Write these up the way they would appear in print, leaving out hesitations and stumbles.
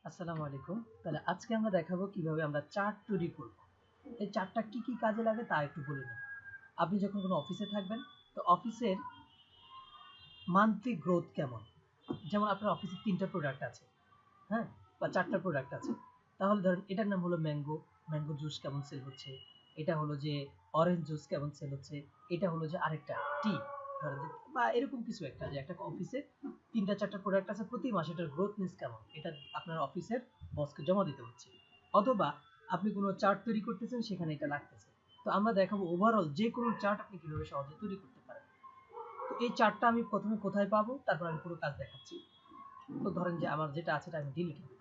আসসালামু আলাইকুম। তাহলে আজকে আমরা দেখাবো কিভাবে আমরা চার্ট তৈরি করব। এই চার্টটা কি কি কাজে লাগে তা একটু বলে নিই। আপনি যখন কোনো অফিসে থাকবেন, তো অফিসের মান্থলি গ্রোথ কেমন? যেমন আপনার অফিসে ৩টা প্রোডাক্ট আছে, হ্যাঁ? বা ৪টা প্রোডাক্ট আছে। তাহলে ধরেন এটার নাম হলো ম্যাঙ্গো, ম্যাঙ্গো জুস কেমন সেল হচ্ছে? এটা হলো যে অরেঞ্জ জুস কেমন সেল হচ্ছে? এটা হলো যে আরেকটা টি, ধরেন যে বা এরকম কিছু একটা যে একটা অফিসে ৩টা ৪টা প্রোডাক্ট আছে, প্রতি মাসে এটার গ্রোথনেস কেমন? এটা আপনার অফিসের বসকে জমা দিতে হচ্ছে। অথবা আপনি কোনো চার্ট তৈরি করতেছেন, সেখানে এটা লাগতেছে। তো আমরা দেখাবো ওভারঅল যে কোনো চার্ট আপনি কিভাবে সহজে তৈরি করতে পারেন। তো এই চার্টটা আমি প্রথমে কোথায় পাবো, তারপর আমি পুরো কাজ দেখাচ্ছি। তো ধরেন যে আমার যেটা আছে এটা আমি ডিলিট করব,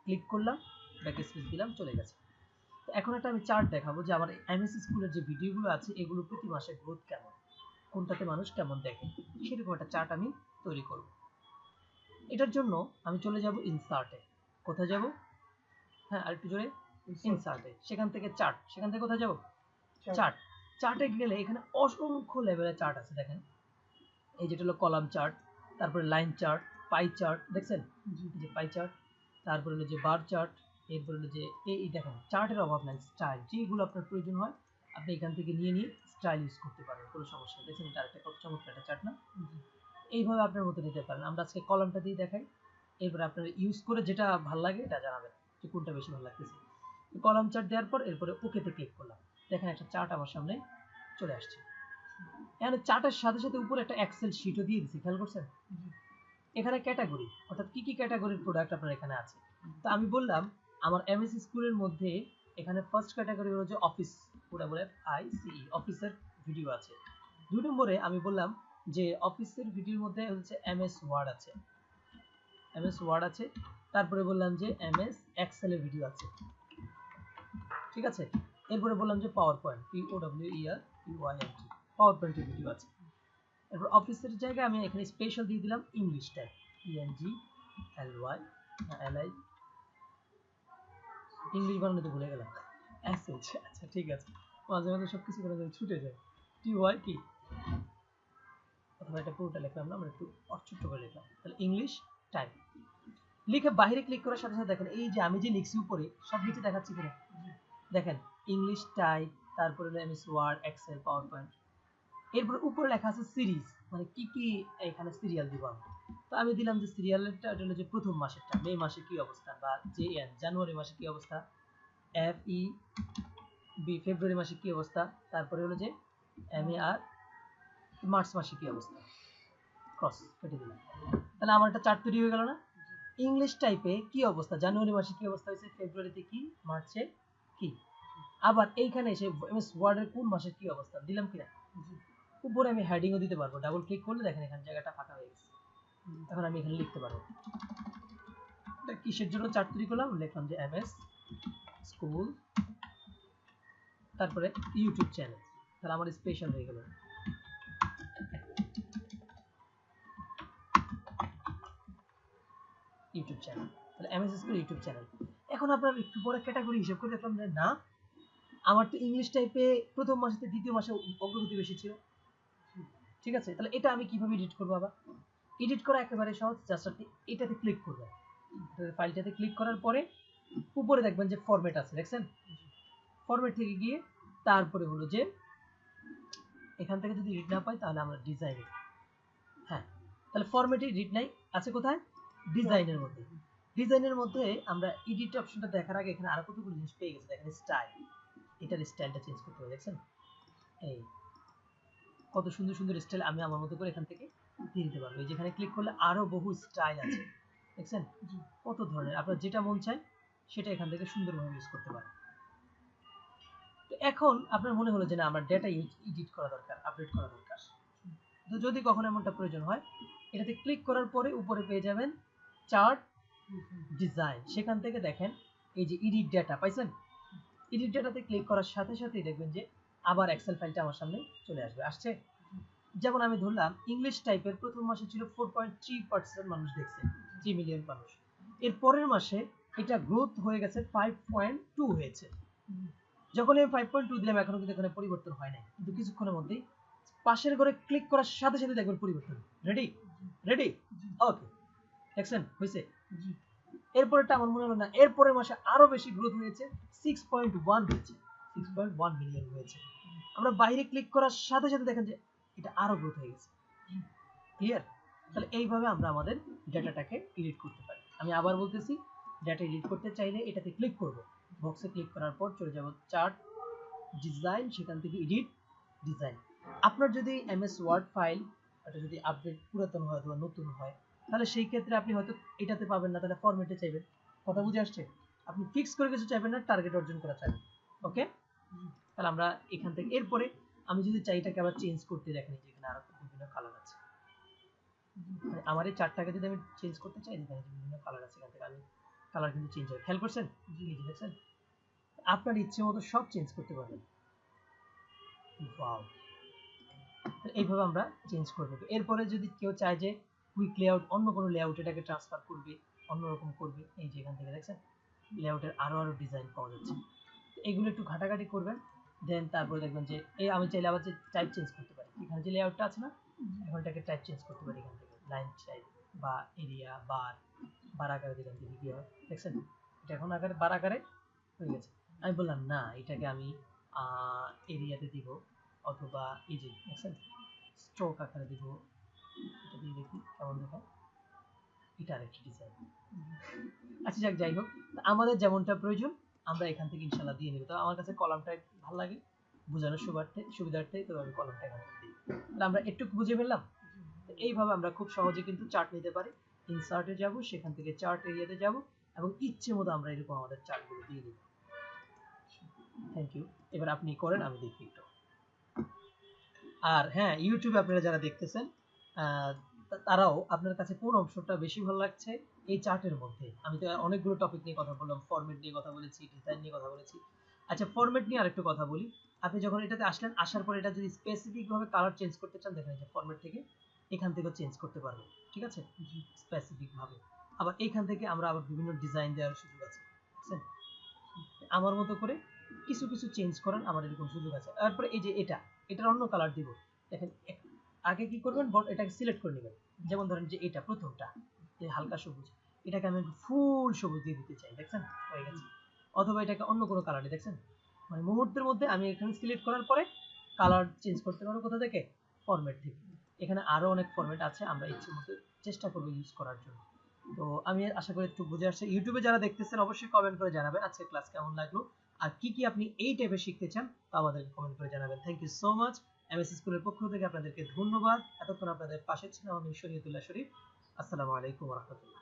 ক্লিক করলাম, ব্যাক স্পেস দিলাম, চলে গেছে। তো এখন একটা আমি চার্ট দেখাবো যে আমার এমএসসি স্কুলের যে ভিডিওগুলো আছে এগুলো প্রতি মাসে গ্রোথ কেমন, কোনটাতে মানুষ কেমন দেখে, সেরকম একটা চার্ট আমি তৈরি করব। এটার জন্য আমি চলে যাব ইনসার্টে। কোথায় যাব? হ্যাঁ, আরেকটু জোরে, ইনসার্টে। সেখান থেকে চার্ট, সেখান থেকে কোথায় যাব? চার্ট। চার্টে গেলে এখানে অসংখ্য লেভেলের চার্ট আছে, দেখেন। এই যেটা হলো কলাম চার্ট, তারপরে লাইন চার্ট, পাই চার্ট, দেখছেন যে পাই চার্ট, তারপরে হলো যে বার চার্ট, এরপর হলো যে এই দেখেন চার্টের অভাব নাই, স্টাইল যেগুলো আপনার প্রয়োজন হয় আপনি এখান থেকে নিয়ে নিয়ে স্টাইল ইউজ করতে পারেন, কোনো সমস্যা নেই। দেখছেন এটা একটা কত চমৎকার একটা চার্ট না? এইভাবে আপনার মতো নিতে পারেন। আমরা আজকে কলামটা দিয়ে দেখাই, এরপর আপনার ইউজ করে যেটা ভালো লাগে এটা জানাবেন যে কোনটা বেশি ভালো লাগতেছে। কলাম চার্ট দেওয়ার পর এরপরে ওকেতে ক্লিক করলাম, দেখেন একটা চার্ট আমার সামনে চলে আসছে। এখানে চার্টের সাথে সাথে উপরে একটা এক্সেল শিটও দিয়ে দিছি, খেয়াল করছেন? এখানে ক্যাটাগরি, অর্থাৎ কি কি ক্যাটাগরির প্রোডাক্ট আপনার এখানে আছে। তো আমি বললাম আমার এমএসসি স্কুলের মধ্যে এখানে ফার্স্ট ক্যাটাগরি হলো যে অফিস, পুরো বলে আইসিই, অফিসের ভিডিও আছে। 2 নম্বরে আমি বললাম যে অফিসের ভিডিওর মধ্যে হচ্ছে এমএস ওয়ার্ড আছে, এমএস ওয়ার্ড আছে। তারপরে বললাম যে এমএস এক্সেল এর ভিডিও আছে, ঠিক আছে। এরপরে বললাম যে পাওয়ার পয়েন্ট, POWER পাওয়ার পয়েন্টের ভিডিও আছে। এরপর অফিসের জায়গায় আমি এখানে স্পেশাল দিয়ে দিলাম ইংলিশ ট্যাগ, ENGLY, ইংলিশ বানানো তো ভুলে গেলাম। আচ্ছা ঠিক আছে, মাঝে মাঝে সব কিছু করে ছুটে যায়। TY কি, অথবা এটা পুরোটা লিখলাম না, আমরা একটু ছোট্ট করে লিখলাম। তাহলে ইংলিশ টাইপ লিখে বাইরে ক্লিক করার সাথে সাথে দেখেন এই যে আমি যে লিখছি উপরে সব নিচে দেখাচ্ছি কিনা, দেখেন ইংলিশ টাইপ, তারপরে হলো MS word, Excel, PowerPoint. এরপর উপরে লেখা আছে সিরিজ, মানে কি কি এখানে সিরিয়াল দিব আমি। তো আমি দিলাম যে সিরিয়ালটা হলো যে প্রথম মাসেরটা, মে মাসে কি অবস্থা, বা JN জানুয়ারি মাসে কি অবস্থা, FEB ফেব্রুয়ারি মাসে কি অবস্থা, তারপরে হলো যে MAR মার্চ মাসে কি অবস্থা, ক্রস কেটে দিলাম। তাহলে আমার একটা চার্ট তৈরি হয়ে গেল না? ইংলিশ টাইপে কি অবস্থা, জানুয়ারি মাসে কি অবস্থা হয়েছে, ফেব্রুয়ারিতে কি, মার্চে কি। আবার এইখানে এসে এমএস ওয়ার্ডের কোন মাসে কি অবস্থা দিলাম কিনা। উপরে আমি হেডিংও দিতে পারবো, ডাবল ক্লিক করলে দেখেন এখানে জায়গাটা ফাঁকা হয়ে গেছে। এখন আমি এখানে লিখতে পারবো এটা কিসের জন্য চার্ট তৈরি করলাম, লিখলাম যে এমএস স্কুল, তারপরে ইউটিউব চ্যানেল। তাহলে আমার স্পেশাল হয়ে গেল ইউটিউব চ্যানেল। তাহলে এমএস স্কুল ইউটিউব চ্যানেল। এখন আপনার একটু পরে ক্যাটাগরি হিসাব করে দেখলাম যে না, আমার তো ইংলিশ টাইপে প্রথম মাসে দ্বিতীয় মাসে অগ্রগতি বেশি ছিল, ঠিক আছে। তাহলে এটা আমি কিভাবে এডিট করবো? আবার এডিট করা একেবারে সহজ, জাস্ট আপনি এটাতে ক্লিক করবেন, ফাইলটাতে ক্লিক করার পরে উপরে দেখবেন যে ফরম্যাট আছে, দেখছেন? ফরম্যাট থেকে গিয়ে তারপরে হলো যে এখান থেকে যদি এডিট না পাই তাহলে আমরা ডিজাইনে, হ্যাঁ, তাহলে ফরম্যাটে এডিট নাই, আছে কোথায়? ডিজাইনের মধ্যে। ডিজাইনের মধ্যে আমরা এডিট অপশনটা দেখার আগে এখানে আরো কতগুলো জিনিস পেয়ে গেছি, দেখেন স্টাইল, এটার স্টাইলটা চেঞ্জ করতে হবে, দেখছেন? এই কত সুন্দর সুন্দর স্টাইল আমি আমার মতো করে এখান থেকে দিয়ে দিতে পারবো। এই যেখানে ক্লিক করলে আরো বহু স্টাইল আছে, দেখছেন কত ধরনের, আপনার যেটা মন চায় সেটা এখান থেকে সুন্দরভাবে ইউজ করতে পারেন। তো এখন আপনার মনে হলো যে না আমার ডেটা এডিট করা দরকার, আপডেট করা দরকার। তো যদি কখনো এমনটা প্রয়োজন হয়, এটাতে ক্লিক করার পরে উপরে পেয়ে যাবেন চার্ট ডিজাইন। সেখান থেকে দেখেন এই যে এডিট ডেটা পাইছেন, এডিট ডেটাতে ক্লিক করার সাথে সাথেই দেখবেন যে আবার এক্সেল ফাইলটা আমার সামনে চলে আসবে, আসছে। যেমন আমি ধরলাম ইংলিশ টাইপের প্রথম মাসে ছিল 4.3% মানুষ দেখছে, 3 মিলিয়ন মানুষ। এর পরের মাসে এটা গ্রোথ হয়ে গেছে 5.2 হয়েছে। যখন আমি 5.2 দিলাম এখনো কিন্তু এখানে পরিবর্তন হয় নাই, কিন্তু কিছুক্ষণের মধ্যেই পাশের ঘরে ক্লিক করার সাথে সাথে দেখবেন পরিবর্তন। রেডি রেডি, ওকে, দেখছেন হয়েছে। এরপরেটা আমার মনে হলো না, এরপরের মাসে আরো বেশি গ্রোথ হয়েছে, 6.1 হয়েছে, 6.1 মিলিয়ন হয়েছে। আমরা বাইরে ক্লিক করার সাথে সাথে দেখেন যে এটা আরো গ্রোথ হয়ে গেছে। ক্লিয়ার? তাহলে এইভাবে আমরা আমাদের ডেটাটাকে এডিট করতে পারি। আমি আবার বলতেছি, ডেটা এডিট করতে চাইলে এটাতে ক্লিক করব, বক্সে ক্লিক করার পর চলে যাব চার্ট ডিজাইন, সেখান থেকে এডিট ডিজাইন। আপনার যদি এমএস ওয়ার্ড ফাইল এটা যদি আপডেট পুরাতন হয় অথবা নতুন হয়, তাহলে সেই ক্ষেত্রে আপনি হয়তো এটাতে পাবেন না, তাহলে ফরম্যাটে চাইবেন। কথা বুঝে আসছে? আপনি ফিক্স করে কিছু চাইবেন না, টার্গেট অর্জন করা চাইবেন। ওকে, তাহলে আমরা এখান থেকে এরপরে আমি যদি চাই এটাকে আবার চেঞ্জ করতে, দেখেন যে এখানে আরো বিভিন্ন কালার আছে। আমার এই চারটাকে যদি আমি চেঞ্জ করতে চাই, দেখেন বিভিন্ন কালার আছে, এখান থেকে আমি কালার কিন্তু চেঞ্জ হয়। খেয়াল করছেন? জি, দেখছেন? আপনার ইচ্ছে মতো সব চেঞ্জ করতে পারবেন। ওয়াও, এইভাবে আমরা চেঞ্জ করে নেব। এরপরে যদি কেউ চায় যে কুইক লেআউট, অন্য কোনো লেআউট এটাকে ট্রান্সফার করবে, অন্যরকম করবে, এই যে এখান থেকে দেখছেন লেআউটের আরো আরো ডিজাইন পাওয়া যাচ্ছে। এগুলো একটু ঘাটাঘাটি করবেন, দেন তারপরে দেখবেন যে এই আমি চাইলে আবার যে টাইপ চেঞ্জ করতে পারি, এখানে যে লেআউটটা আছে না, এখন এটাকে টাইপ চেঞ্জ করতে পারি এখান থেকে, লাইন টাইপ বা এরিয়া বার আকারে দিলাম, দেখি কি হয়। দেখছেন এটা এখন আকারে বার আকারে হয়ে গেছে। আমি বললাম না, এটাকে আমি এরিয়াতে দিব, অথবা এই যে দেখছেন স্ট্রোক আকারে দিব, এটা দিয়ে দেখি কেমন দেখায়, এটা আরেকটি ডিজাইন। আচ্ছা যাক, যাই হোক, আমাদের যেমনটা প্রয়োজন আমরা এখান থেকে ইনশাল্লাহ দিয়ে নেব। তো আমার কাছে কলামটা ভালো লাগে, বোঝানোর সুবিধার্থে, তো আমি কলামটা এখান থেকে দিই। তাহলে আমরা একটু বুঝে ফেললাম। এইভাবে আমরা খুব সহজে কিন্তু চার্ট নিতে পারি। ইনসার্টে যাব, সেখান থেকে চার্ট এরিয়াতে যাব, এবং ইচ্ছে মতো আমরা এরকম আমাদের চার্টগুলো দিয়ে দিব। Thank you. এবার আপনি করেন, আমি দেখি একটু। আর হ্যাঁ, ইউটিউবে আপনারা যারা দেখতেছেন তারাও আপনার কাছে কোন অংশটা বেশি ভালো লাগছে এই চার্টের মধ্যে? আমি তো অনেকগুলো টপিক নিয়ে কথা বললাম, ফরম্যাট নিয়ে কথা বলেছি, ডিজাইন নিয়ে কথা বলেছি। আচ্ছা, ফরম্যাট নিয়ে আরেকটু কথা বলি। আপনি যখন এটাতে আসলেন, আসার পর এটা যদি স্পেসিফিক ভাবে কালার চেঞ্জ করতে চান, দেখেন যে ফরম্যাট থেকে এখান থেকেও চেঞ্জ করতে পারবেন। ঠিক আছে, স্পেসিফিক ভাবে। আবার এখান থেকে আমরা আবার বিভিন্ন ডিজাইন দেওয়ার সুযোগ আছে, বুঝছেন? আমার মতো করে কিছু কিছু চেঞ্জ করার আমার এরকম সুযোগ আছে। তারপরে এই যে এটার অন্য কালার দিব। দেখেন আগে কি করবেন, এটাকে সিলেক্ট করে নেবেন। যেমন ধরেন যে এটা প্রথমটা, যে হালকা সবুজ, এটাকে আমি ফুল সবুজ দিয়ে দিতে চাই, দেখছেন হয়ে গেছে। অথবা এটাকে অন্য কোনো কালারে, দেখছেন মানে মুহূর্তের মধ্যে আমি এখানে সিলেক্ট করার পরে কালার চেঞ্জ করতে পারবো। কোথা থেকে? ফরম্যাট থেকে। এখানে আরো অনেক ফরম্যাট আছে, আমরা ইচ্ছে মতো চেষ্টা করবো ইউজ করার জন্য। তো আমি আশা করি একটু বুঝে আসছে। ইউটিউবে যারা দেখতেছেন অবশ্যই কমেন্ট করে জানাবেন আজকের ক্লাস কেমন লাগলো, আর কি কি আপনি এই টাইপে শিখতে চান তা আমাদেরকে কমেন্ট করে জানাবেন। Thank you so much. MS স্কুলের পক্ষ থেকে আপনাদেরকে ধন্যবাদ। এতক্ষণ আপনাদের পাশে ছিলাম আমি শরীয়তুল্লাহ শরীফ। আসসালামু আলাইকুম ওয়া রাহমাতুল্লাহ।